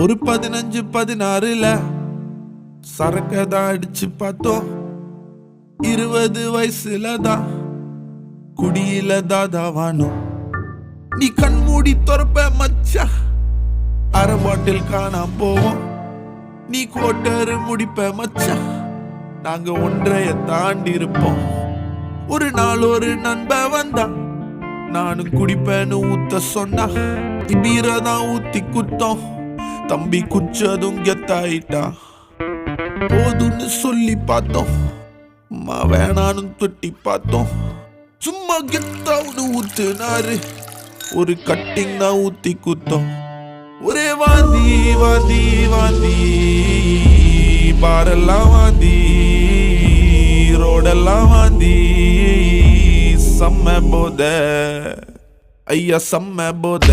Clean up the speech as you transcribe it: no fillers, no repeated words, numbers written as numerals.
ஒரு 15-16ல சரக்கதான் அடிச்சு பார்த்தோம். 20 வயசுல தான் குடியில தாதாவானோ. நீ கண் மூடி துறப்ப மச்சா, அரை பாட்டில் காணாம போவோம். நீ கோட்டரு முடிப்ப மச்சா, நாங்க ஒன்றைய தாண்டி இருப்போம். ஒரு நாள் ஒரு நண்ப வந்தா, நானும் குடிப்பேன்னு ஊத்த சொன்னா, பீரதான் ஊத்தி குத்தோம். தம்பி குச்சதும் கெத்தாயிட்டா. போதுன்னு சொல்லி பார்த்தோம், அம்மா வேணான்னு தொட்டி பார்த்தோம். சும்மா கெத்தாவுன்னு ஊத்துனாரு, ஒரு கட்டிங் தான் ஊத்தி குத்தோம். ஒரே வாந்தி வாந்தி வாந்தி, பாரெல்லாம் வாந்தி, ரோடெல்லாம் வாந்தி. செம்ம போத ஐயா, செம்ம போத.